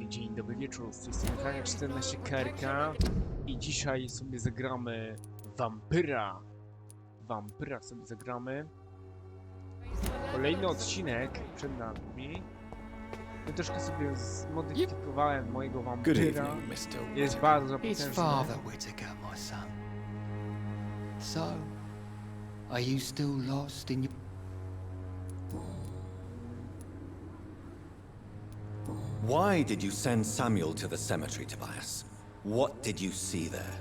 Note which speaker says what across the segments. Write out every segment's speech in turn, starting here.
Speaker 1: Dzień dobry wieczór, z tej strony 14 Kerka i dzisiaj sobie zagramy Vampyra. Vampyra sobie zagramy. Kolejny odcinek przed nami. Ja troszkę sobie zmodyfikowałem mojego Vampyra. Jest bardzo potężny.
Speaker 2: Father Whittaker, my son. So, are you still lost in your...
Speaker 3: Why did you send Samuel to the cemetery, Tobias? What did you see there?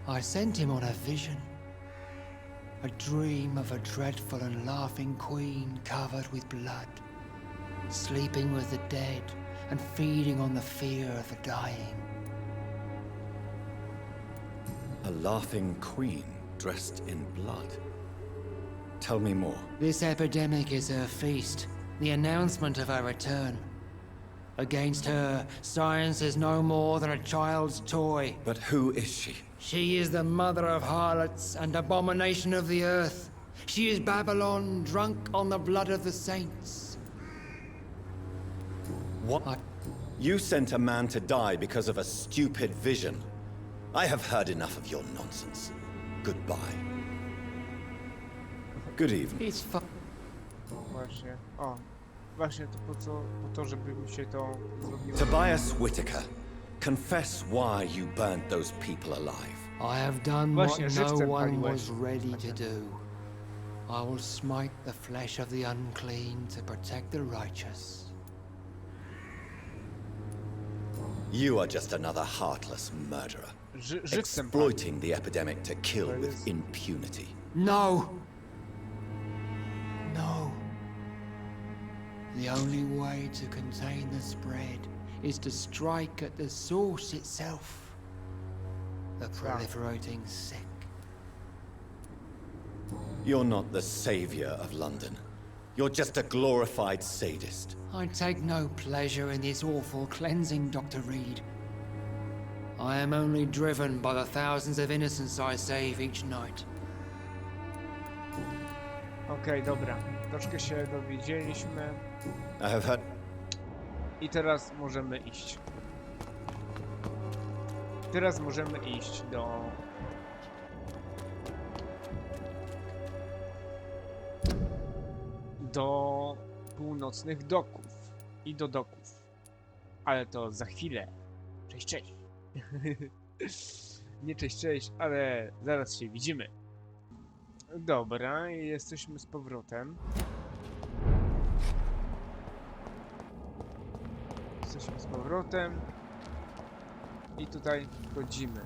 Speaker 2: I sent him on a vision. A dream of a dreadful and laughing queen covered with blood, sleeping with the dead and feeding on the fear of the dying.
Speaker 3: A laughing queen dressed in blood. Tell me more.
Speaker 2: This epidemic is her feast, the announcement of her return. Against her, science is no more than a child's toy.
Speaker 3: But who is she?
Speaker 2: She is the mother of harlots and abomination of the earth. She is Babylon, drunk on the blood of the saints.
Speaker 3: What? You sent a man to die because of a stupid vision. I have heard enough of your nonsense. Goodbye. Good evening.
Speaker 2: It's fu-
Speaker 1: Właśnie, o. Właśnie to po to, żeby mi się to zrobiło.
Speaker 3: Tobias Whittaker, confess why you burned those people alive.
Speaker 2: I have done
Speaker 1: Właśnie,
Speaker 2: what no
Speaker 1: żywcem
Speaker 2: one
Speaker 1: paliłeś.
Speaker 2: was ready to do. I will smite the flesh of the unclean to protect the righteous.
Speaker 3: You are just another heartless murderer,
Speaker 1: Żywcem
Speaker 3: exploiting the epidemic to kill with impunity.
Speaker 2: No! No. The only way to contain the spread is to strike at the source itself. The proliferating sick.
Speaker 3: You're not the savior of London. You're just a glorified sadist.
Speaker 2: I take no pleasure in this awful cleansing, Dr. Reed. I am only driven by the thousands of innocents I save each night.
Speaker 1: Okej, dobra. Troszkę się dowiedzieliśmy.
Speaker 3: I have heard...
Speaker 1: I teraz możemy iść. Teraz możemy iść do północnych doków i do doków. Ale to za chwilę. Cześć, cześć. Nie cześć, cześć, ale zaraz się widzimy. Dobra, jesteśmy z powrotem. Jesteśmy z powrotem. I tutaj wchodzimy.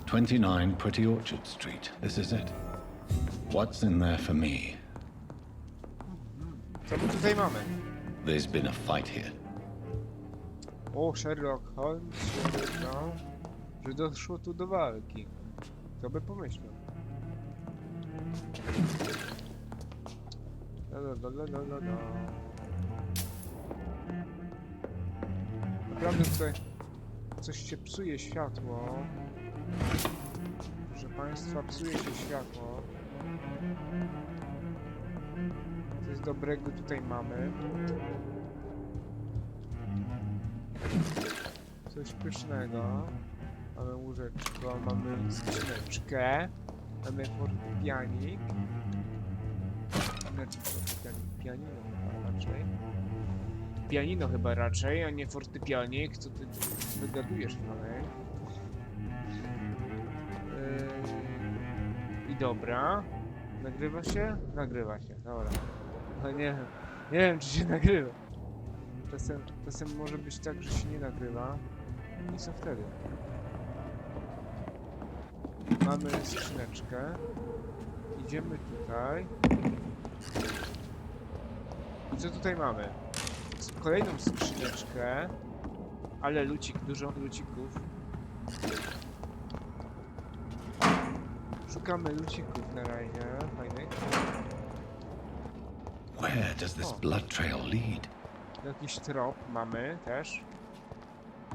Speaker 4: 29 Pretty Orchard Street. This is it. What's in there for me?
Speaker 1: Co my tutaj mamy?
Speaker 4: There's been a fight here.
Speaker 1: O, Sherlock Holmes się wyznał, że doszło tu do walki. Kto by pomyślał? Naprawdę tutaj coś się psuje światło. Proszę Państwa, psuje się światło. Coś dobrego tutaj mamy. Coś pysznego. Mamy łóżeczko, mamy skrzyneczkę. Mamy fortepianik. Znaczy fortepianik, pianino chyba raczej. Pianino chyba raczej, a nie fortepianik. Co ty wygadujesz, Franek? I dobra. Nagrywa się? Nagrywa się, dobra. No nie wiem czy się nagrywa. Czasem może być tak, że się nie nagrywa. I co wtedy? Mamy skrzyneczkę. Idziemy tutaj. I co tutaj mamy? Kolejną skrzyneczkę. Ale dużo lucików. Szukamy lucików na razie. Fajnych.
Speaker 4: Where does this blood trail lead?
Speaker 1: Jakiś trop mamy też.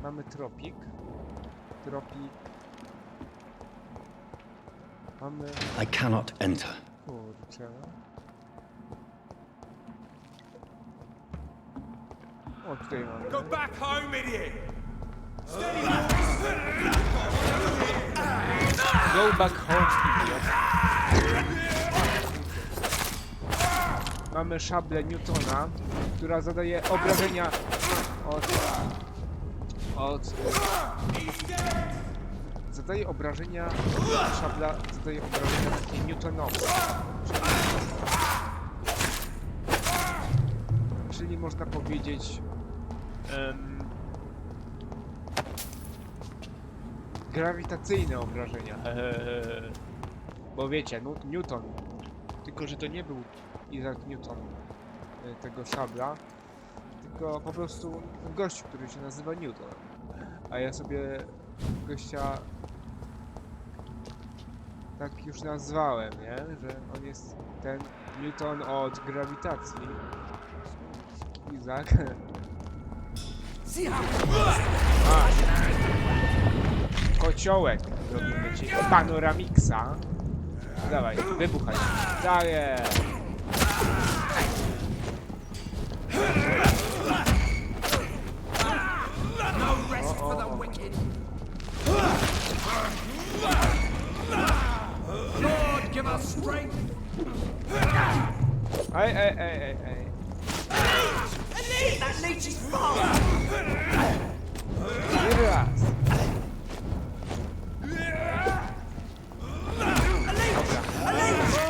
Speaker 1: Mamy tropik. Mamy...
Speaker 4: I cannot enter.
Speaker 1: Kurczę. O, tutaj mamy.
Speaker 5: Go back home, idiot!
Speaker 1: Go back home, idiot. Mamy szablę Newtona, która zadaje obrażenia zadaje obrażenia, szabla zadaje obrażenia takie Newtonowe. Czyli można powiedzieć grawitacyjne obrażenia. Bo wiecie, Newton, tylko że to nie był Isaac Newton tego szabla, tylko po prostu gość, który się nazywa Newton. A ja sobie gościa tak już nazwałem, nie? Że on jest ten Newton od grawitacji. Isaac. A. Kociołek robimy ci. Panoramiksa. Dawaj, wybuchaj. Daję.
Speaker 5: Lord, give us strength!
Speaker 1: Ej.
Speaker 5: That leech is fast!
Speaker 1: Raz.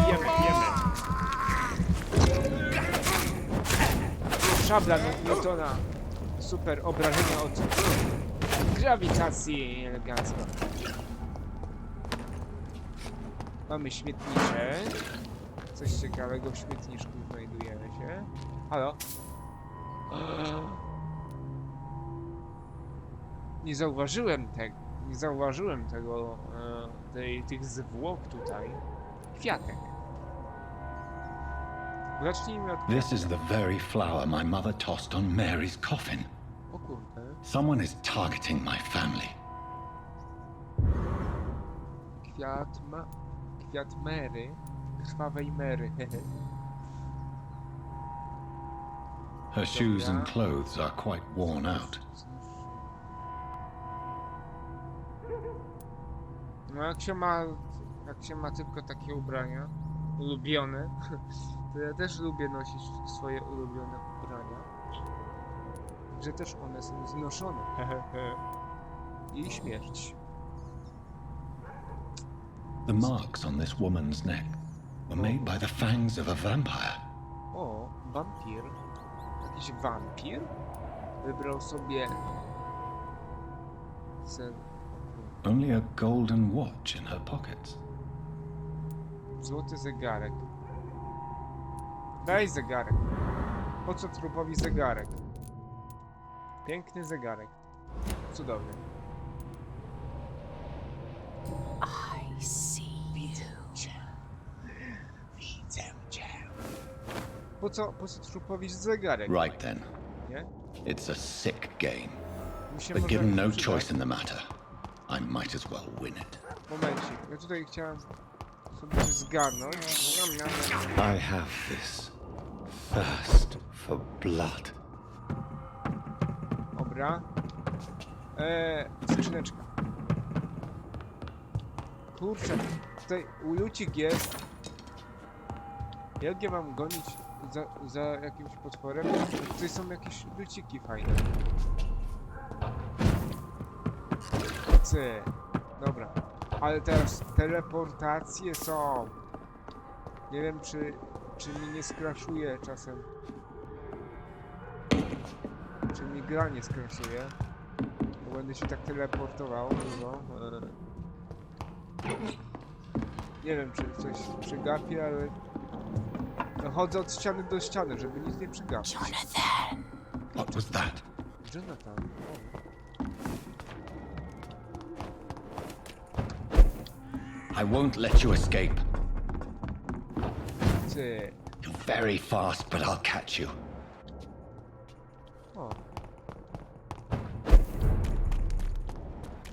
Speaker 1: Jemy. Szabla Newtona. Super obrażenia od grawitacji. Elegancko. Mamy śmietnicze. Coś ciekawego w śmietniczku znajdujemy się. Halo? Nie zauważyłem tego, tych zwłok tutaj. Kwiatek. Zacznijmy od
Speaker 4: This is the very flower my mother tossed on Mary's coffin.
Speaker 1: O kurde.
Speaker 4: Someone is targeting my family.
Speaker 1: Kwiat Mary. Krwawej Mary.
Speaker 4: Her shoes and clothes are quite worn out.
Speaker 1: No jak się ma tylko takie ubrania ulubione, to ja też lubię nosić swoje ulubione ubrania. Że też one są znoszone. I śmierć.
Speaker 4: The marks on this woman's neck were made by the fangs of a vampire.
Speaker 1: O, wampir. Jakiś wampir? Wybrał sobie...
Speaker 4: Only a golden watch in her pockets.
Speaker 1: Złoty zegarek. Daj zegarek. Po co trupowi zegarek? Piękny zegarek. Cudowny.
Speaker 6: I see you.
Speaker 1: Widzę cię. Po co trupowi zegarek?
Speaker 3: Right then.
Speaker 1: Nie?
Speaker 3: It's a sick game.
Speaker 1: Mi się
Speaker 3: But
Speaker 1: może
Speaker 3: given no
Speaker 1: przydać.
Speaker 3: choice in the matter, I might as well win it.
Speaker 1: Momencik. Ja tutaj chciałem sobie coś zgarnąć.
Speaker 3: I have this thirst for blood.
Speaker 1: Dobra. Skrzyneczka. Kurczę, tutaj ulucik jest. Jak ja mam gonić za jakimś potworem? Tutaj są jakieś luciki fajne. Cyk. Dobra. Ale teraz teleportacje są. Nie wiem, czy mi nie skraszuje czasem. Czy mi gra nie skraszuje. Bo będę się tak teleportował dużo. Nie wiem, czy coś przegapię, ale... No, chodzę od ściany do ściany, żeby nic nie przegapić.
Speaker 6: Jonathan.
Speaker 4: What was that?
Speaker 1: Jonathan.
Speaker 3: I won't let you escape.
Speaker 1: Cyk.
Speaker 3: You're very fast, but I'll catch you.
Speaker 1: O.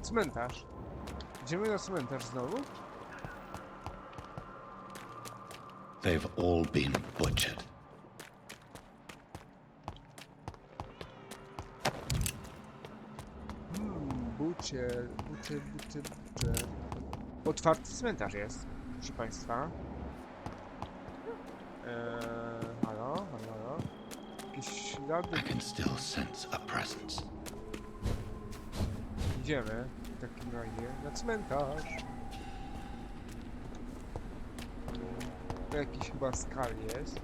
Speaker 1: Cmentarz. Idziemy na cmentarz znowu?
Speaker 3: They've all been butchered.
Speaker 1: bucie. Otwarty cmentarz jest, proszę państwa. Halo? Jakieś ślady.
Speaker 4: I can still sense a presence.
Speaker 1: Idziemy w takim razie na cmentarz. To jakiś chyba skal jest.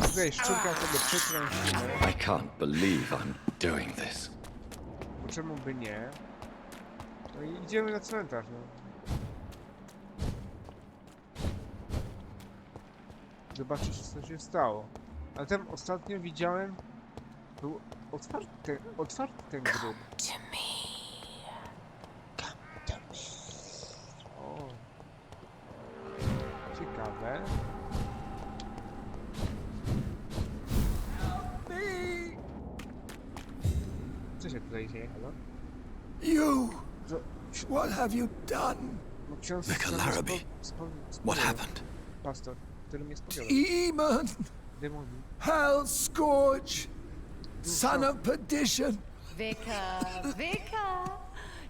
Speaker 1: Tutaj szczurka sobie przekręcimy.
Speaker 4: I can't believe I'm doing this.
Speaker 1: Bo czemu by nie? No i idziemy na cmentarz, no. Zobaczyć, co się stało. A tam ostatnio widziałem... Był otwarty ten grób.
Speaker 6: To me.
Speaker 1: O. Ciekawe. Co się tutaj dzieje, halo?
Speaker 5: You!
Speaker 1: Co?
Speaker 5: What have you done?
Speaker 1: No ksiądz...
Speaker 3: Vicar Larrabee. What happened?
Speaker 1: Pastor, który mnie spowiadał.
Speaker 5: Demon!
Speaker 1: Demoni.
Speaker 5: Hell scourge! Son of perdition!
Speaker 7: Vicar!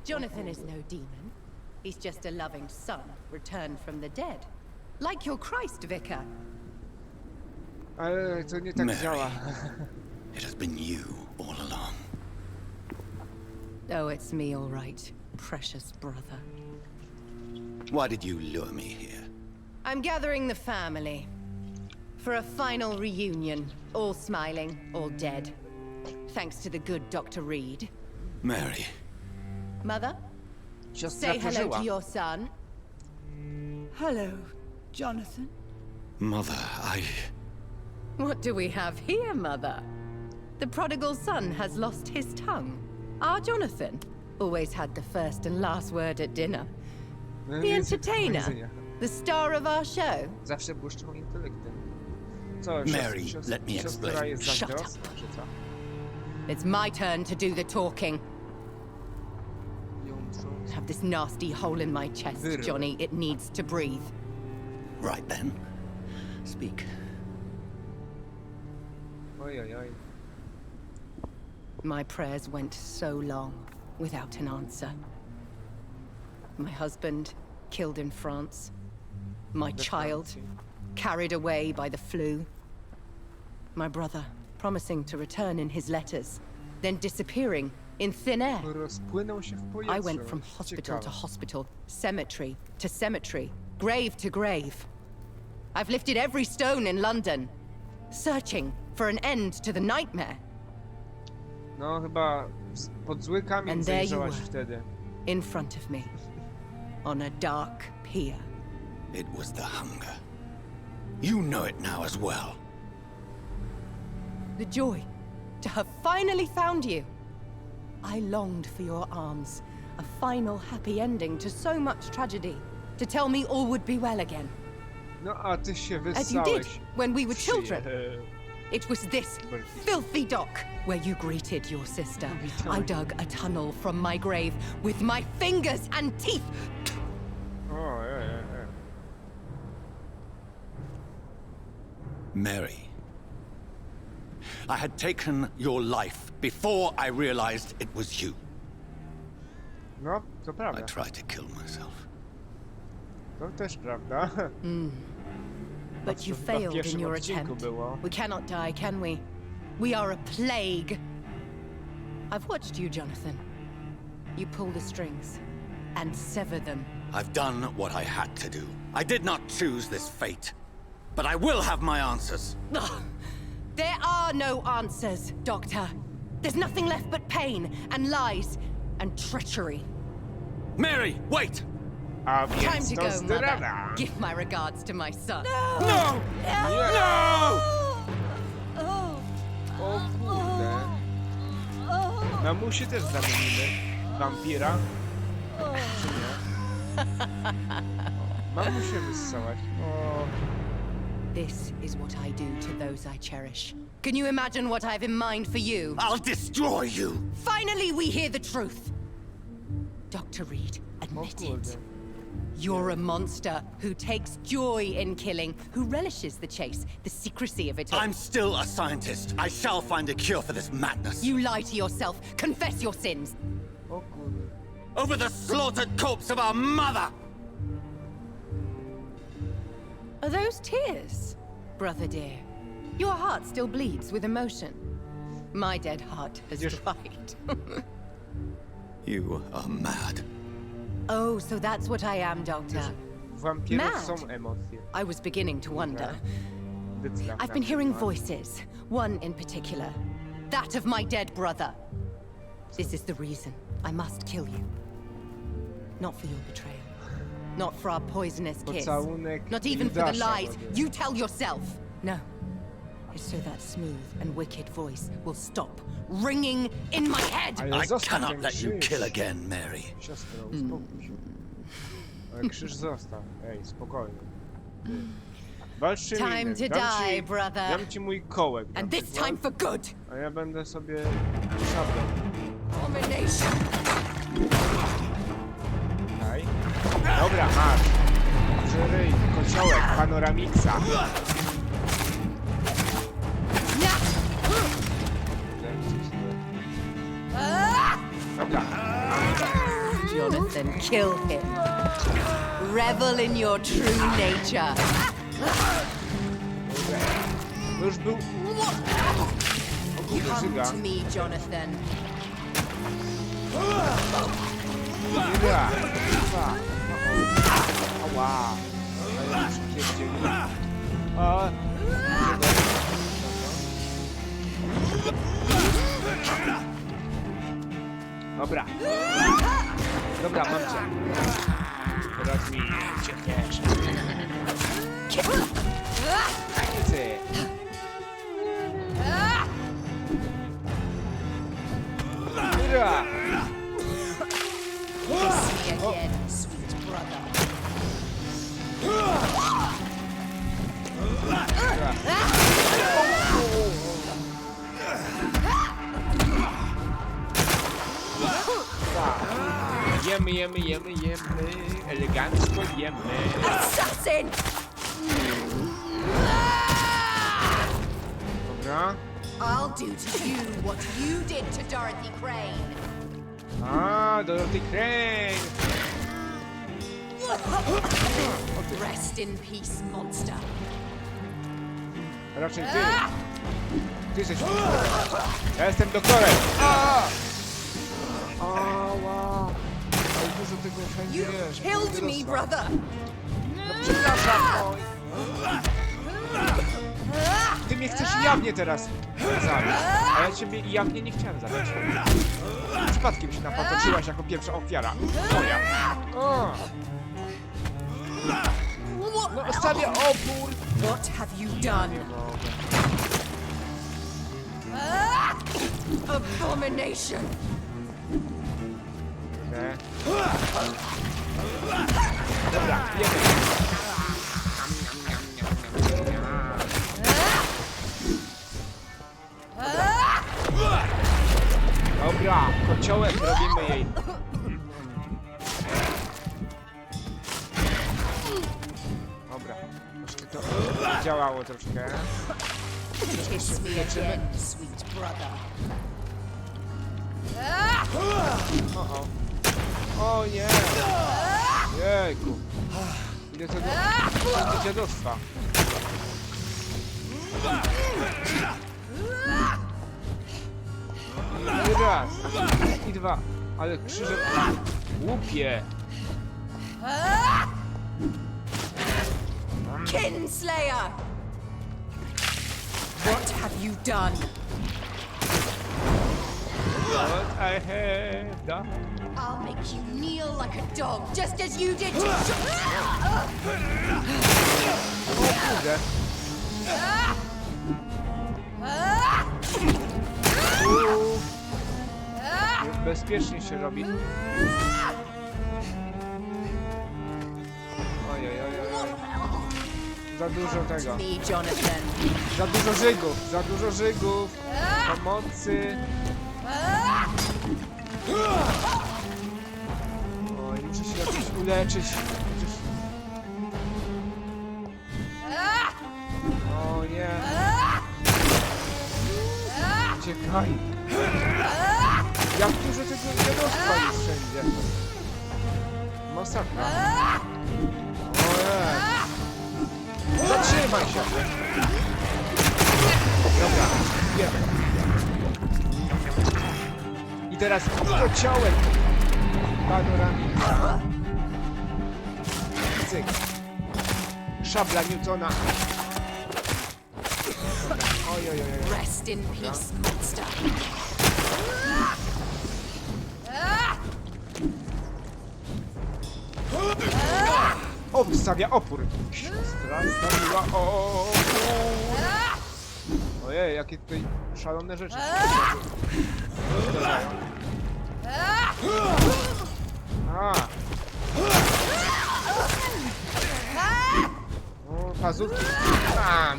Speaker 7: Jonathan is no demon. He's just a loving son, returned from the dead. Like your Christ, Vicar.
Speaker 1: Ale to nie tak
Speaker 3: Mary.
Speaker 1: działa.
Speaker 3: It has been you all along.
Speaker 7: Oh, it's me, all right, precious brother.
Speaker 3: Why did you lure me here?
Speaker 7: I'm gathering the family for a final reunion. All smiling, all dead. Thanks to the good Dr. Reed.
Speaker 3: Mary,
Speaker 7: Mother,
Speaker 1: Siostra
Speaker 7: say hello
Speaker 1: przeżyła.
Speaker 7: to your son.
Speaker 6: Hello, Jonathan.
Speaker 3: Mother,
Speaker 7: What do we have here, Mother? The prodigal son has lost his tongue. Our Jonathan always had the first and last word at dinner.
Speaker 1: No,
Speaker 7: The
Speaker 1: więcej
Speaker 7: entertainer,
Speaker 1: powiedzenia.
Speaker 7: the star of our show.
Speaker 1: Zawsze błyszczą intelektem. Co,
Speaker 3: Mary, let me
Speaker 1: siostra
Speaker 3: explain.
Speaker 1: jest
Speaker 7: Shut
Speaker 1: zazdrosna, czy co?
Speaker 7: It's my turn to do the talking.
Speaker 1: Jątrząc.
Speaker 7: Have this nasty hole in my chest,
Speaker 1: Wyrwę.
Speaker 7: Johnny. It needs to breathe.
Speaker 3: right then. Speak.
Speaker 1: Ojojoj.
Speaker 7: My prayers went so long without an answer. My husband killed in France. My child carried away by the flu. My brother promising to return in his letters, then disappearing in thin air.
Speaker 1: Rozpłynął się w powietrzu.
Speaker 7: I went from hospital to
Speaker 1: Ciekawe.
Speaker 7: hospital, cemetery to cemetery, grave to grave. I've lifted every stone in London, searching for an end to the nightmare.
Speaker 1: No chyba pod zły kamień
Speaker 7: And there you
Speaker 1: zajrzałaś
Speaker 7: were.
Speaker 1: wtedy.
Speaker 7: In front of me, on a dark pier.
Speaker 3: It was the hunger. You know it now as well.
Speaker 7: The joy to have finally found you. I longed for your arms, a final happy ending to so much tragedy, to tell me all would be well again.
Speaker 1: No a ty się
Speaker 7: As you did
Speaker 1: wyssałeś.
Speaker 7: when we were children.
Speaker 1: Przyje-
Speaker 7: It was this filthy dock where you greeted your sister. I dug a tunnel from my grave with my fingers and teeth.
Speaker 1: Ojej.
Speaker 3: Mary, I had taken your life before I realized it was you.
Speaker 1: No, to
Speaker 3: I
Speaker 1: prawda.
Speaker 3: tried to kill myself.
Speaker 1: To też prawda.
Speaker 7: But you
Speaker 1: To chyba w
Speaker 7: failed
Speaker 1: pierwszym
Speaker 7: in your
Speaker 1: odcinku
Speaker 7: attempt.
Speaker 1: było.
Speaker 7: We cannot die, can we? We are a plague. I've watched you, Jonathan. You pull the strings and sever them.
Speaker 3: I've done what I had to do. I did not choose this fate. But I will have my answers.
Speaker 7: Ugh. There are no answers, Doctor. There's nothing left but pain and lies and treachery.
Speaker 3: Mary, wait!
Speaker 1: A
Speaker 7: Time
Speaker 1: więc
Speaker 7: to
Speaker 1: to
Speaker 7: go,
Speaker 1: zdrada.
Speaker 7: Mother. Give my regards to my son.
Speaker 3: No! No!
Speaker 1: O kurde. Mamusi też zamienimy. Vampyra. Czy nie? Mamusię wyssałaś. O.
Speaker 7: This is what I do to those I cherish. Can you imagine what I've in mind for you?
Speaker 3: I'll destroy you!
Speaker 7: Finally, we hear the truth. Dr. Reed,
Speaker 1: O
Speaker 7: admit
Speaker 1: kurde.
Speaker 7: it. You're a monster who takes joy in killing, who relishes the chase, the secrecy of it all.
Speaker 3: I'm still a scientist. I shall find a cure for this madness.
Speaker 7: You lie to yourself. Confess your sins.
Speaker 1: O kurde.
Speaker 3: Over the slaughtered corpse of our mother!
Speaker 7: Are those tears, brother dear? Your heart still bleeds with emotion. My dead heart has dried.
Speaker 3: You are mad.
Speaker 7: Oh, so that's what I am, Doctor.
Speaker 1: Wampirów
Speaker 7: Mad.
Speaker 1: są emocje.
Speaker 7: I was beginning to wonder.
Speaker 1: Zdecydowanie.
Speaker 7: I've been hearing voices, one in particular. That of my dead brother. This is the reason I must kill you. Not for your betrayal. Not for our poisonous kiss.
Speaker 1: Pocałunek
Speaker 7: Not even for the
Speaker 1: Judasza,
Speaker 7: lies
Speaker 1: Boże.
Speaker 7: you tell yourself. No. It's so that smooth and wicked voice will stop ringing in my head.
Speaker 1: Ale
Speaker 3: I
Speaker 1: zostaw
Speaker 3: cannot
Speaker 1: ten
Speaker 3: let you
Speaker 1: krzyż.
Speaker 3: kill again, Mary.
Speaker 1: Siostro, uspokój się. Ale krzyż zostaw. Ej, spokojnie. Walczymy.
Speaker 7: Time to die, brother.
Speaker 1: Dam ci mój kołek. na
Speaker 7: And this
Speaker 1: przykład,
Speaker 7: time for good.
Speaker 1: A ja będę sobie szablą.
Speaker 7: Abomination.
Speaker 1: Okej. Dobra, masz. Żyryj, kociołek, panoramiksa. Dobra.
Speaker 7: Jonathan, kill him. Revel in your true nature.
Speaker 1: To już był... O kurde,
Speaker 7: Come
Speaker 1: żyga.
Speaker 7: to me, Jonathan.
Speaker 1: Żyga. Żyga. Ała. Ale już pierdzieli. A. Dobra. Dobra, mam cię. Teraz mi cię też. Ty. Dobra.
Speaker 7: Kiss me again, sweet brother. Jemy.
Speaker 1: Elegancko jemy.
Speaker 7: Assassin!
Speaker 1: Dobra.
Speaker 7: I'll do to you what you did to Dorothy Crane.
Speaker 1: A, Dorothy Crane.
Speaker 7: Rest in peace, monster.
Speaker 1: Raczej ty. Ty jesteś... Ja jestem doktorem. Ała. Ale dużo tego wszędzie
Speaker 7: You
Speaker 1: jest.
Speaker 7: killed me, brother.
Speaker 1: No przepraszam, oj. Ty mnie chcesz jawnie teraz zabić, a ja ciebie jawnie nie chciałem zabić. Przypadkiem się napatoczyłaś jako pierwsza ofiara. Moja. O. No stawię opór.
Speaker 7: What have you done?
Speaker 1: Nie mogę.
Speaker 7: Abomination!
Speaker 1: Nie. Dobra, jemy. Dobra, kociołek robimy jej. Dobra, jeszcze to działało troszkę.
Speaker 7: Kiss me again, sweet brother.
Speaker 1: O. O nie! Jejku. Ile tego... do dziadostwa. I raz. I dwa. Ale krzyże... Głupie.
Speaker 7: Kinslayer! What have you done?
Speaker 1: What I have done.
Speaker 7: I'll make you kneel like a dog, just as you did to...
Speaker 1: Kurde. Uuu. Bezpiecznie się robi. Ojej. Za dużo tego.
Speaker 7: Me, Jonathan.
Speaker 1: Za dużo żygów. Pomocy. Oj, muszę jakoś uleczyć. O nie. Uciekaj. Jak dużo tego dziadostwa jest wszędzie. Masakra. Ojej. Zatrzymaj się. Dobra, wiemy. I teraz kociołek. Panoramika. Cyk. Szabla Newtona. Oj, oj, oj.
Speaker 7: Rest in peace, monster.
Speaker 1: O, wystawia opór. Siostra stawiła opór. Ojej, jakie tutaj szalone rzeczy się wydarzają. O, pazurki.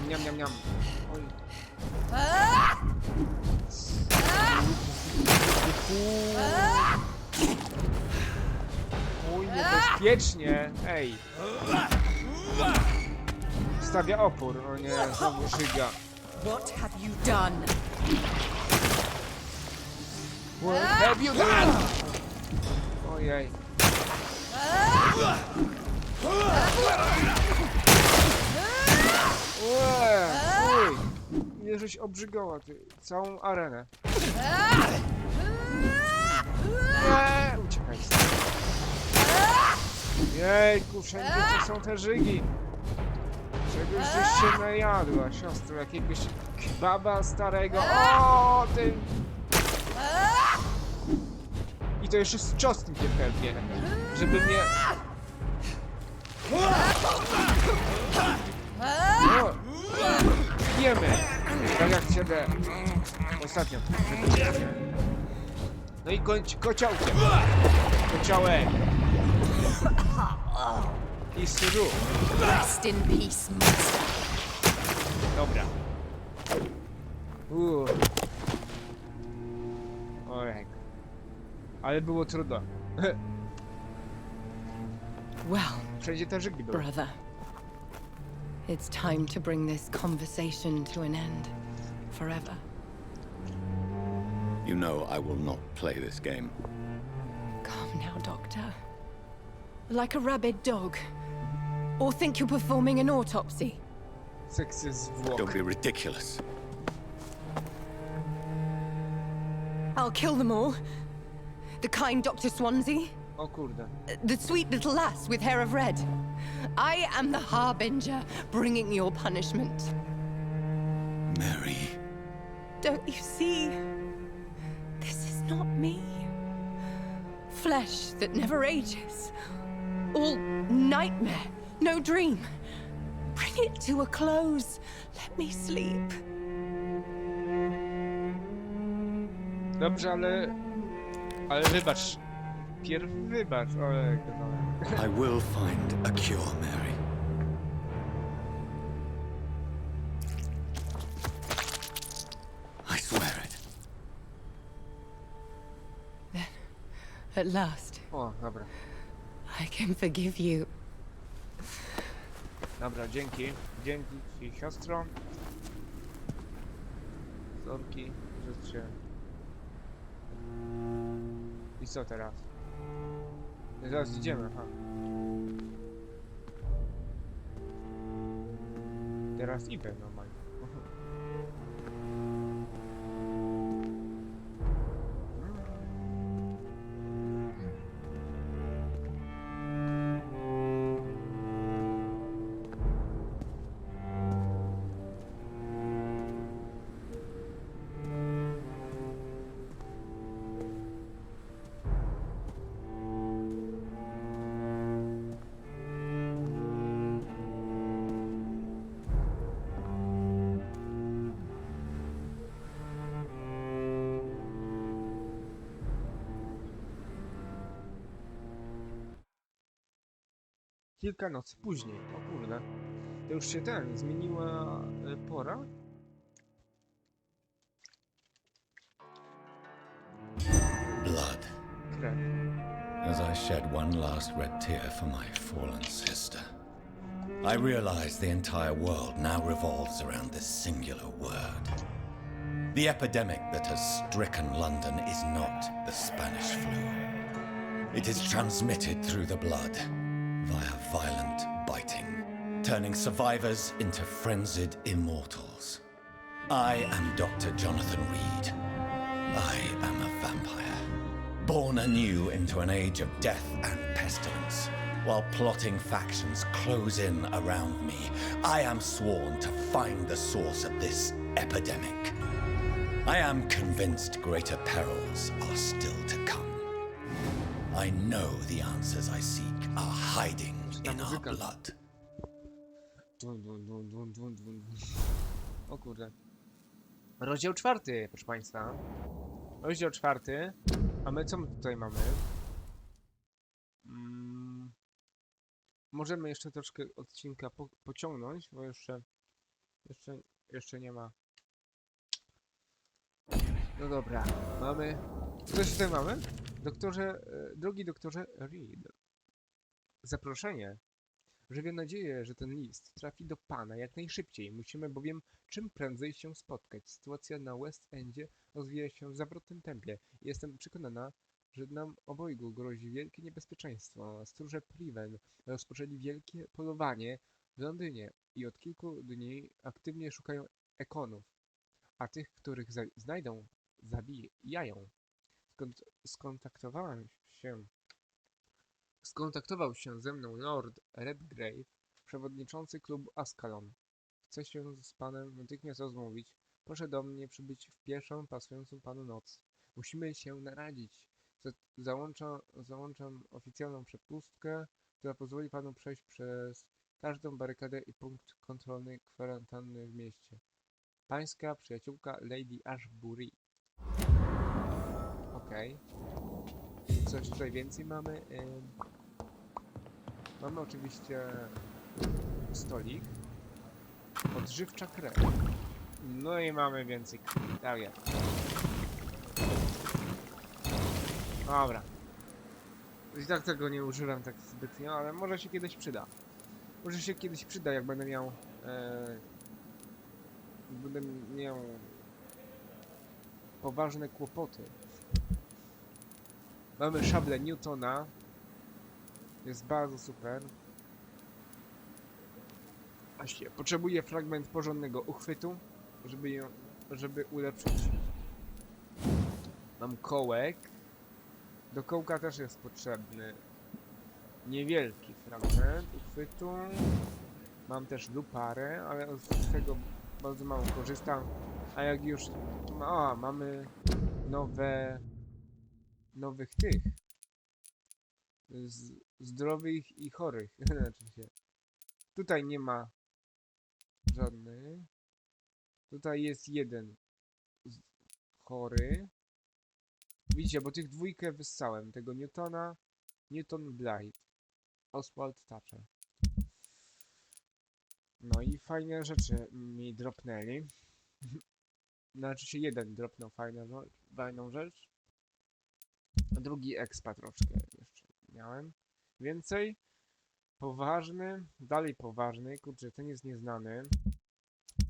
Speaker 1: Niam, niam, niam. Oj. Oj, niebezpiecznie. Ej. Stawia opór. O nie, znowu żyga.
Speaker 7: What have you done?
Speaker 1: What have you done? Ojej. Uj, mnie żeś obrzygała ty, całą arenę. Nie, uciekaj stąd. Jejku, wszędzie to są te żygi. Czegoś żeś się najadła, siostro, jakiegoś kebaba starego. O, ty! I to jeszcze z czosnkiem pewnie, żeby mnie... O, jemy! Tak jak ciebie ostatnio. No i kociołkiem. Kociołek. I syru.
Speaker 7: Rest in peace, monster.
Speaker 1: Dobra. Ojej. Ale było trudno.
Speaker 7: Well,
Speaker 1: Wszędzie te żygi były.
Speaker 7: brother, it's time to bring this conversation to an end. Forever.
Speaker 3: You know I will not play this game.
Speaker 7: Calm now, Doctor. Like a rabid dog. Or think you're performing an autopsy.
Speaker 1: Sekcje zwłok.
Speaker 3: Don't be ridiculous.
Speaker 7: I'll kill them all. The kind Dr. Swansea.
Speaker 1: O kurde.
Speaker 7: The sweet little lass with hair of red. I am the harbinger, bringing your punishment.
Speaker 3: Mary.
Speaker 7: Don't you see? This is not me. Flesh that never ages. All nightmare, no dream. Bring it to a close. Let me sleep.
Speaker 1: Dobrze, ale wybacz. Pierw wybacz. Ojej,
Speaker 3: I will find a cure, Mary. I swear it.
Speaker 7: At last,
Speaker 1: O, dobra.
Speaker 7: I can forgive you.
Speaker 1: Dobra, dzięki. Dzięki ci, siostro. Zorki, że cię... I co teraz? Zaraz idziemy, aha. Teraz idę normalnie. Kilka nocy później, o kurde. To już się zmieniła pora?
Speaker 3: Blood.
Speaker 1: Krew.
Speaker 3: as I shed one last red tear for my fallen sister. I realize the entire world now revolves around this singular word. The epidemic that has stricken London is not the Spanish flu. It is transmitted through the blood via violent biting, turning survivors into frenzied immortals. I am Dr. Jonathan Reed. I am a vampire, born anew into an age of death and pestilence. While plotting factions close in around me, I am sworn to find the source of this epidemic. I am convinced greater perils are still to come. I know the answers I seek are hiding in our blood.
Speaker 1: Dun, dun, dun, dun, dun, dun. O kurde. Rozdział 4, proszę państwa. Rozdział 4. A my co my tutaj mamy? Możemy jeszcze troszkę odcinka pociągnąć, bo jeszcze nie ma. No dobra, mamy. Co tutaj mamy? Drogi doktorze Reed. Zaproszenie. Żywię nadzieję, że ten list trafi do pana jak najszybciej. Musimy bowiem czym prędzej się spotkać. Sytuacja na West Endzie rozwija się w zawrotnym tempie. Jestem przekonana, że nam obojgu grozi wielkie niebezpieczeństwo. Stróże Priven rozpoczęli wielkie polowanie w Londynie i od kilku dni aktywnie szukają ekonów, a tych, których znajdą, zabijają. Skontaktował się ze mną Lord Redgrave, przewodniczący klubu Ascalon. Chcę się z panem natychmiast rozmówić. Proszę do mnie przybyć w pierwszą pasującą panu noc. Musimy się naradzić. Załączam oficjalną przepustkę, która pozwoli panu przejść przez każdą barykadę i punkt kontrolny kwarantanny w mieście. Pańska przyjaciółka Lady Ashbury. Okej. Coś tutaj więcej mamy. Mamy oczywiście stolik. Odżywcza krew. No i mamy więcej krwi. Tak jest. Dobra. I tak tego nie używam tak zbytnio, ale może się kiedyś przyda. Może się kiedyś przyda, jak będę miał... poważne kłopoty. Mamy szablę Newtona. Jest bardzo super. Właśnie, potrzebuję fragment porządnego uchwytu, żeby ulepszyć. Mam kołek. Do kołka też jest potrzebny niewielki fragment uchwytu. Mam też luparę, ale z tego bardzo mało korzystam. A jak już... mamy nowych tych. Zdrowych i chorych. Znaczy się. Tutaj nie ma żadnych. Tutaj jest jeden chory. Widzicie, bo tych dwójkę wyssałem. Tego Newtona, Newton Blight, Oswald Thatcher. No i fajne rzeczy mi dropnęli. Znaczy się jeden dropnął fajną rzecz. A drugi expa troszkę jeszcze miałem. Więcej. Poważny, dalej poważny. Kurczę, ten jest nieznany.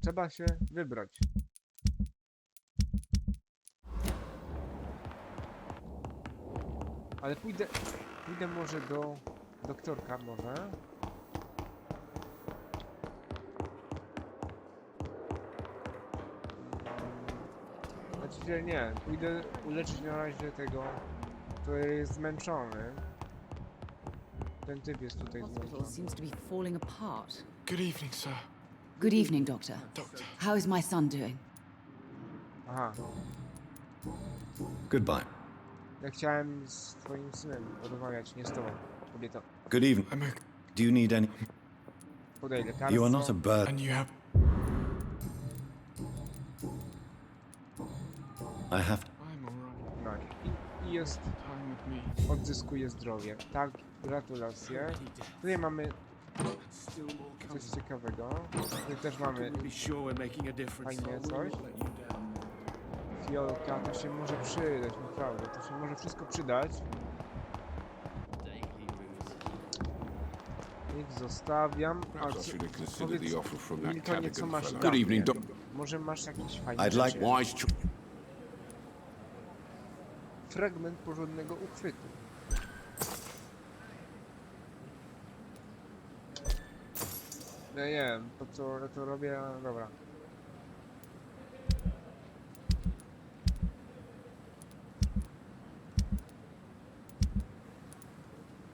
Speaker 1: Trzeba się wybrać. Ale pójdę może do doktorka może. Znaczy nie, pójdę uleczyć na razie tego, który jest zmęczony. Ten typ jest tutaj
Speaker 8: Hospital seems to be falling apart.
Speaker 5: Good evening, sir.
Speaker 8: Good evening, Doctor.
Speaker 5: Doctor.
Speaker 8: How is my son doing?
Speaker 1: Aha,
Speaker 3: Goodbye.
Speaker 1: ja chciałem z twoim synem porozmawiać, nie z tobą, kobieto.
Speaker 3: Good evening.
Speaker 5: I'm
Speaker 3: Do you need any...
Speaker 1: Podaj lekarstwo.
Speaker 3: You are not a bird.
Speaker 5: and you have...
Speaker 3: I have...
Speaker 5: I'm alright.
Speaker 1: No i jest,
Speaker 5: Time with me.
Speaker 1: odzyskuje zdrowie. Tak, gratulacje. Tutaj mamy coś ciekawego. Tutaj też mamy fajnie coś. Fiolka, to się może przydać, naprawdę. To się może wszystko przydać. Ich zostawiam. A
Speaker 5: Perhaps I
Speaker 1: co,
Speaker 5: should have considered
Speaker 1: powiedz,
Speaker 5: the offer from that
Speaker 1: Miltonie, co
Speaker 5: Cadogan
Speaker 1: masz
Speaker 5: fellow.
Speaker 1: dla
Speaker 5: Good evening,
Speaker 1: mnie?
Speaker 5: Doc.
Speaker 1: Może masz jakieś fajne
Speaker 3: I'd like
Speaker 1: rzeczy?
Speaker 5: Wise
Speaker 1: Fragment porządnego uchwytu. Ja nie wiem, po co ja to robię, dobra.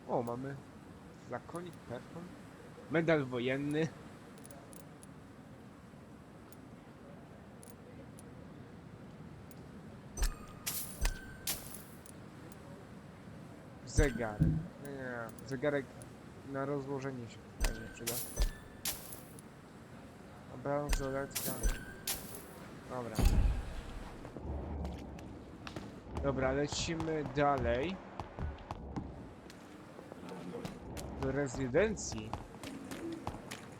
Speaker 1: O, mamy flakonik, perfum, medal wojenny. Zegarek. Nie, zegarek na rozłożenie się fajnie przyda. Bransoletka. Dobra. Dobra, lecimy dalej. Do rezydencji.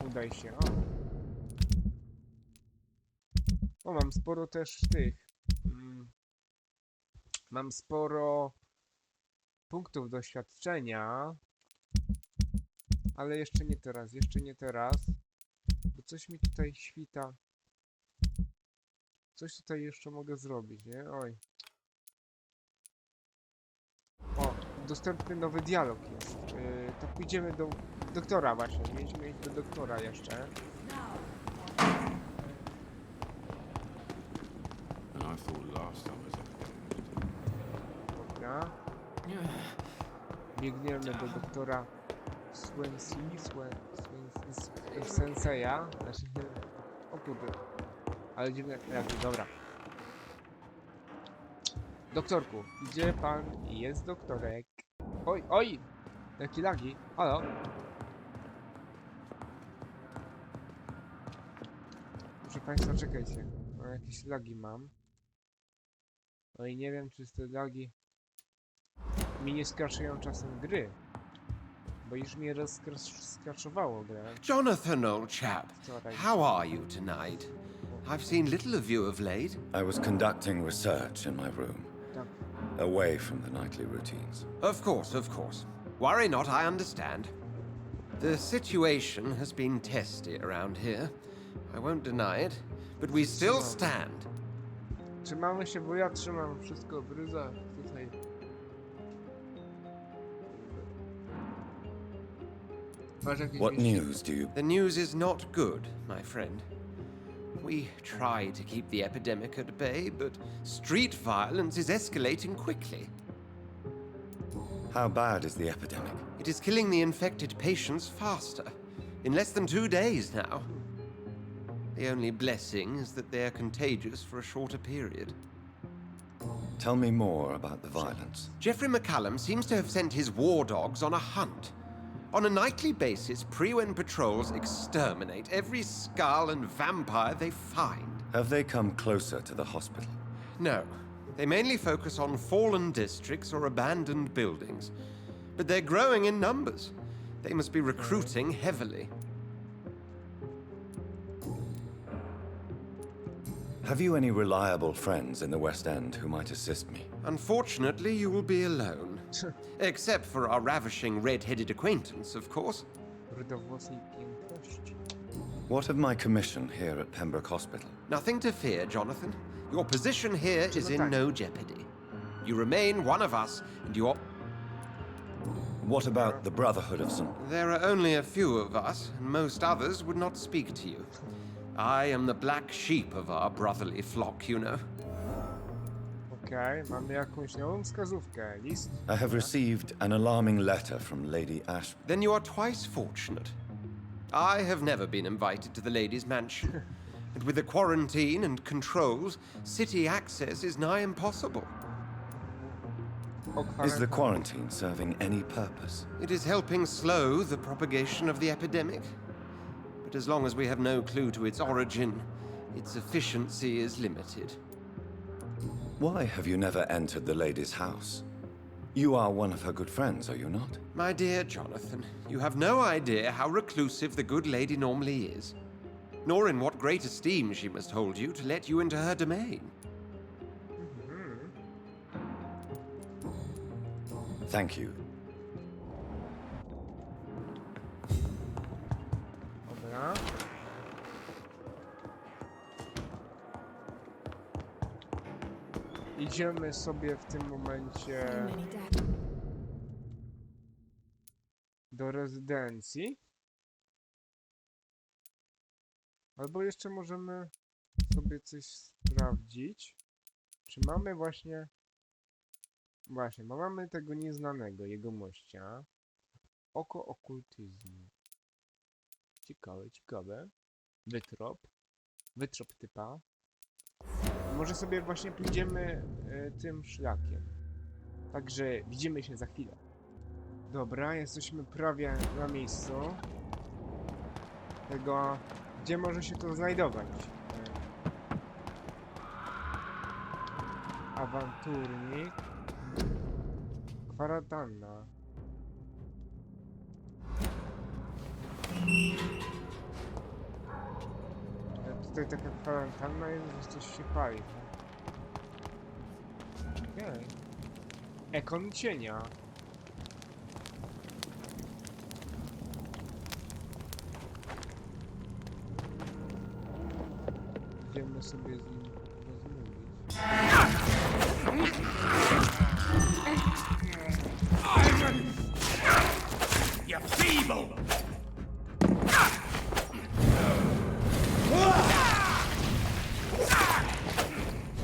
Speaker 1: Udaj się. O, mam sporo też tych. Mam sporo punktów doświadczenia. Ale jeszcze nie teraz, jeszcze nie teraz. Bo coś mi tutaj świta. Coś tutaj jeszcze mogę zrobić, nie? Oj. O, dostępny nowy dialog jest. To pójdziemy do doktora właśnie. Mieliśmy iść do doktora jeszcze.
Speaker 5: And I thought last time was
Speaker 1: Dobra. Biegniemy do doktora Senseja. Znaczy, o kurde. Ale dziwne, dobra. Doktorku, gdzie pan jest, doktorek? Oj, oj! Jakie lagi? Halo? Proszę państwa, czekajcie. No, jakieś lagi mam. No i nie wiem, czy te lagi mi nie skraszują czasem gry. Bo już mnie rozskraszowało grę.
Speaker 9: Jonathan, old chap,
Speaker 1: wczoraj.
Speaker 9: how are you tonight? I've seen little of you of late.
Speaker 3: I was conducting research in my room,
Speaker 1: Tak.
Speaker 3: away from the nightly routines.
Speaker 9: Of course, of course. Worry not, I understand. The situation has been testy around here. I won't deny it, but we still stand.
Speaker 1: Trzymamy się, bo ja trzymam wszystko w ryzach tutaj. Masz jakieś
Speaker 3: What
Speaker 1: wieści?
Speaker 3: news do you...
Speaker 9: The news is not good, my friend. We try to keep the epidemic at bay, but street violence is escalating quickly.
Speaker 3: How bad is the epidemic?
Speaker 9: It is killing the infected patients faster. In less than 2 days now. The only blessing is that they are contagious for a shorter period.
Speaker 3: Tell me more about the violence.
Speaker 9: Jeffrey McCallum seems to have sent his war dogs on a hunt. On a nightly basis, Pre-Wen patrols exterminate every skull and vampire they find.
Speaker 3: Have they come closer to the hospital?
Speaker 9: No, they mainly focus on fallen districts or abandoned buildings. But they're growing in numbers. They must be recruiting heavily.
Speaker 3: Have you any reliable friends in the West End who might assist me?
Speaker 9: Unfortunately, you will be alone. Except for our ravishing red-headed acquaintance, of course.
Speaker 1: Rudowłosej piękności.
Speaker 3: What of my commission here at Pembroke Hospital?
Speaker 9: Nothing to fear, Jonathan. Your position here is in no jeopardy. You remain one of us, and you're...
Speaker 3: What about the Brotherhood of St.
Speaker 9: There are only a few of us, and most others would not speak to you. I am the black sheep of our brotherly flock, you know.
Speaker 1: Okej, mamy jakąś nową wskazówkę. List.
Speaker 3: I have received an alarming letter from Lady Ash.
Speaker 9: Then you are twice fortunate. I have never been invited to the lady's mansion, and with the quarantine and controls, city access is nigh impossible.
Speaker 3: Is the quarantine serving any purpose?
Speaker 9: It is helping slow the propagation of the epidemic. But as long as we have no clue to its origin, its efficiency is limited.
Speaker 3: Why have you never entered the lady's house? You are one of her good friends, are you not?
Speaker 9: My dear Jonathan, you have no idea how reclusive the good lady normally is, nor in what great esteem she must hold you to let you into her domain.
Speaker 3: Thank you.
Speaker 1: Idziemy sobie w tym momencie do rezydencji. Albo jeszcze możemy sobie coś sprawdzić. Czy mamy właśnie... Właśnie, bo mamy tego nieznanego jegomościa. Oko okultyzmu. Ciekawe, ciekawe. Wytrop typa. Może sobie właśnie pójdziemy tym szlakiem. Także widzimy się za chwilę. Dobra, jesteśmy prawie na miejscu. Tego, gdzie może się to znajdować? Awanturnik. Kwarantanna. Tutaj taka kwarantanna jest, że coś się pali. Okej. Ekon cienia. Idziemy sobie z nim rozmówić.
Speaker 3: You feeble!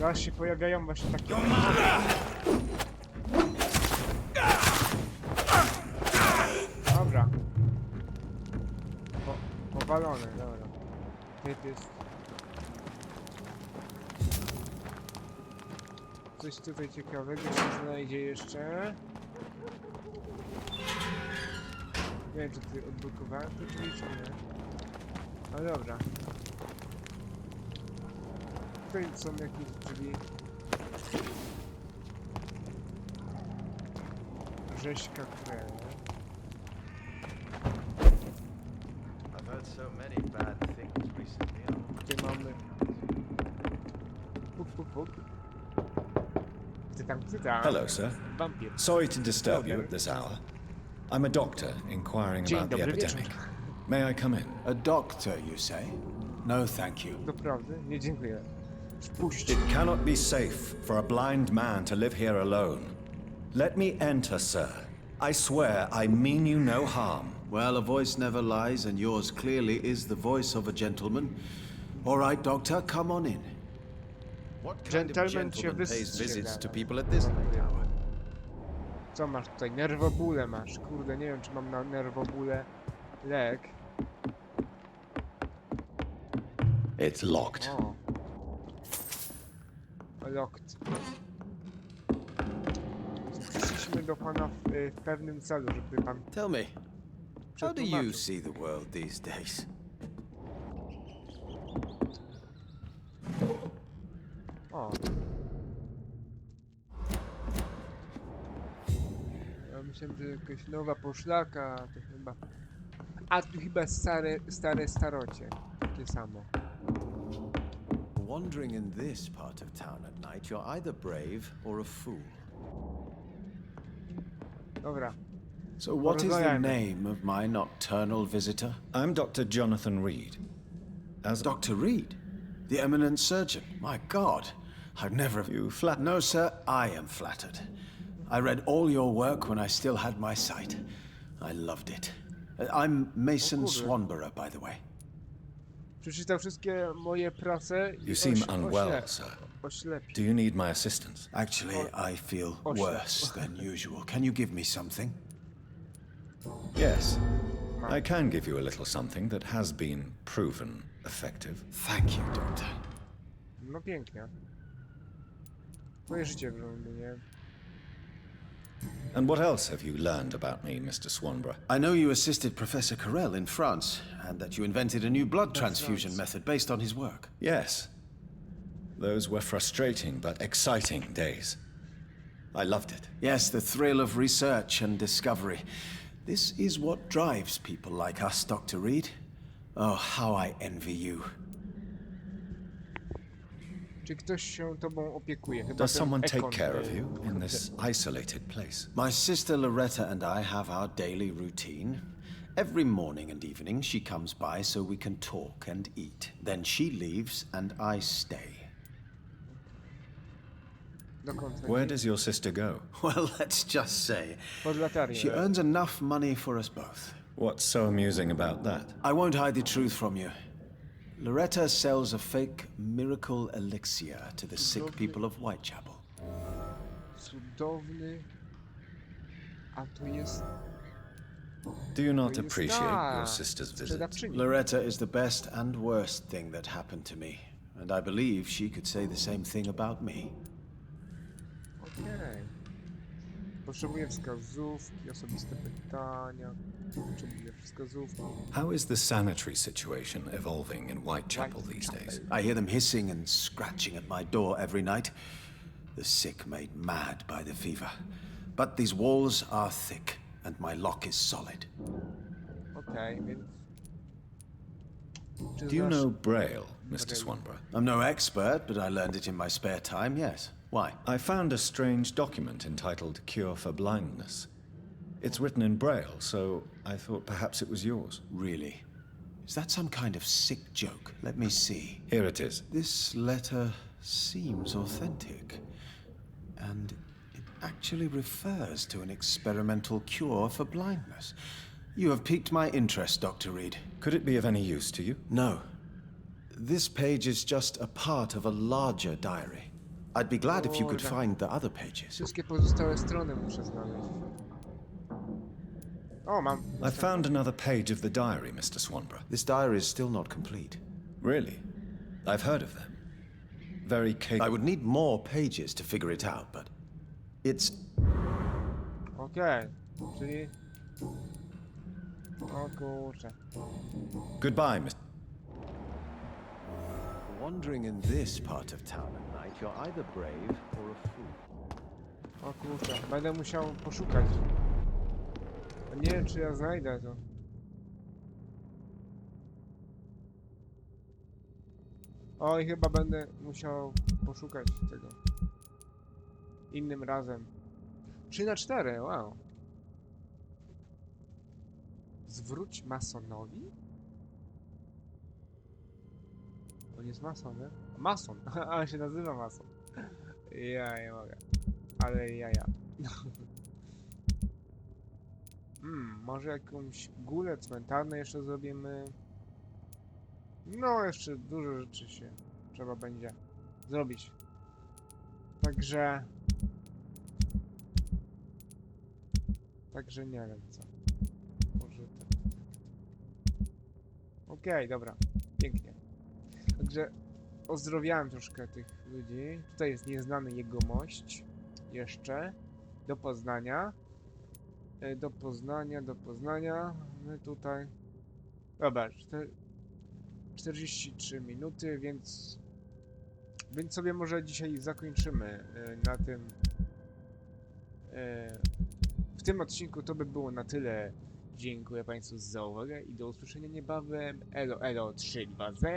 Speaker 1: Zaraz się pojawiają właśnie takie... Dobra. Powalone, dobra. Typ jest... Coś tutaj ciekawego się znajdzie jeszcze. Nie wiem, czy tutaj odblokowałem to drzwi, czy nie. Ale dobra. Tutaj są jakieś drzwi. Rzeźka krew.
Speaker 10: I've heard so many bad things recently.
Speaker 1: Tutaj mamy... Puk, puk, puk. Cytam.
Speaker 3: Hello, sir.
Speaker 1: Vampyr.
Speaker 3: Sorry to disturb you at this hour. I'm a doctor inquiring about the epidemic. May I come in?
Speaker 11: A doctor, you say? No, thank you.
Speaker 1: Doprawdy? Nie dziękuję. Wpuść.
Speaker 3: It cannot be safe for a blind man to live here alone. Let me enter, sir. I swear I mean you no harm.
Speaker 11: Well, a voice never lies, and yours clearly is the voice of a gentleman. All right, doctor, come on in.
Speaker 10: What kind
Speaker 1: Gentleman
Speaker 10: of
Speaker 1: cię
Speaker 10: gentleman pays
Speaker 1: wystrzela.
Speaker 10: visits to people at this late hour?
Speaker 1: Co masz tutaj? Nerwobóle masz. Kurde, nie wiem, czy mam na nerwobóle lek.
Speaker 3: It's locked.
Speaker 1: O. Locked. Przyszliśmy do pana w pewnym celu, żeby pan...
Speaker 11: Tell me, how do you
Speaker 1: przetłumaczył.
Speaker 11: see the world these days?
Speaker 1: O. Ja myślałem, że jakaś nowa poszlaka, to chyba... A tu chyba stare starocie. Takie samo.
Speaker 11: Wandering in this part of town at night, you're either brave or a fool.
Speaker 1: Dobra.
Speaker 11: So what is the
Speaker 1: Porozmawiajmy.
Speaker 11: name of my nocturnal visitor?
Speaker 3: I'm Dr. Jonathan Reed. As
Speaker 11: Dr. Reed, the eminent surgeon. My God, I'd never have...
Speaker 3: you flat...
Speaker 11: No, sir, I am flattered. I read all your work when I still had my sight. I loved it. I'm Mason Swanborough, by the way.
Speaker 1: Przeczytał wszystkie moje prace i
Speaker 3: You seem unwell, sir.
Speaker 1: oślepi.
Speaker 3: Do you need my assistance?
Speaker 11: Actually, I feel worse than usual. Can you give me something?
Speaker 3: Yes. I can give you a little something that has been proven effective.
Speaker 11: Thank you, Doctor.
Speaker 1: No pięknie. Moje życie wygląda, nie?
Speaker 3: And what else have you learned about me, Mr. Swanborough?
Speaker 11: I know you assisted Professor Carell in France, and that you invented a new blood transfusion method based on his work.
Speaker 3: Yes. Those were frustrating but exciting days. I loved it.
Speaker 11: Yes, the thrill of research and discovery. This is what drives people like us, Dr. Reed. Oh, how I envy you.
Speaker 1: Czy ktoś się tobą opiekuje? Chyba
Speaker 3: Does
Speaker 1: ten
Speaker 3: someone take
Speaker 1: Ekon,
Speaker 3: care of you in this isolated place?
Speaker 11: My sister Loretta and I have our daily routine. Every morning and evening she comes by so we can talk and eat. Then she leaves and I stay.
Speaker 1: Dokąd
Speaker 4: Where
Speaker 1: leci?
Speaker 4: does your sister go?
Speaker 11: Well, let's just say,
Speaker 1: Pod latarnię.
Speaker 11: she earns enough money for us both.
Speaker 4: What's so amusing about that?
Speaker 11: I won't hide the truth from you. Loretta sells a fake miracle elixir to the sick people of Whitechapel.
Speaker 1: Cudowny. A tu jest...
Speaker 4: Do you not
Speaker 1: to jest
Speaker 4: appreciate
Speaker 1: ta
Speaker 4: your sister's visit?
Speaker 1: sprzedawczyni.
Speaker 11: Loretta is the best and worst thing that happened to me, and I believe she could say the same thing about me.
Speaker 1: Okej. Potrzebuję wskazówki, osobiste pytania. Potrzebuję wskazówki.
Speaker 4: How is the sanitary situation evolving in Whitechapel these days?
Speaker 11: I hear them hissing and scratching at my door every night. The sick made mad by the fever. But these walls are thick, and my lock is solid.
Speaker 1: Okej, więc... Czy
Speaker 4: Do you
Speaker 1: znasz-
Speaker 4: know Braille, Mr. Swanborough?
Speaker 11: I'm no expert, but I learned it in my spare time, yes. Why?
Speaker 4: I found a strange document entitled Cure for Blindness. It's written in Braille, so I thought perhaps it was yours.
Speaker 11: Really? Is that some kind of sick joke? Let me see.
Speaker 4: Here it is.
Speaker 11: This letter seems authentic. And it actually refers to an experimental cure for blindness. You have piqued my interest, Dr. Reed.
Speaker 4: Could it be of any use to you?
Speaker 11: No. This page is just a part of a larger diary. I'd be glad if you could find the other pages.
Speaker 1: Wszystkie pozostałe strony muszę znaleźć. O, mam.
Speaker 4: I found another page of the diary, Mr. Swanborough.
Speaker 11: This diary is still not complete.
Speaker 4: Really? I've heard of them. Very capable.
Speaker 11: I would need more pages to figure it out, but it's...
Speaker 1: Okej, czyli... O kurczę.
Speaker 4: Goodbye, Mr.
Speaker 11: Wandering in this part of town at night, you're either brave or a fool.
Speaker 1: O kurczę, będę musiał poszukać. Nie wiem, czy ja znajdę to. Oj, chyba będę musiał poszukać tego. Innym razem. 3/4, wow. Zwróć masonowi? On jest mason, nie? Mason! A on się nazywa mason. Ja nie mogę. Ale ja. Może jakąś gulę cmentarną jeszcze zrobimy. No, jeszcze dużo rzeczy się trzeba będzie zrobić. Także nie wiem co. Może tak. Okej, dobra. Pięknie. Także ozdrowiałem troszkę tych ludzi. Tutaj jest nieznany jegomość. Jeszcze. Do Poznania. Do Poznania. My tutaj. Dobra, 43 minuty, więc sobie może dzisiaj zakończymy na tym. W tym odcinku to by było na tyle. Dziękuję Państwu za uwagę i do usłyszenia niebawem. Elo 320.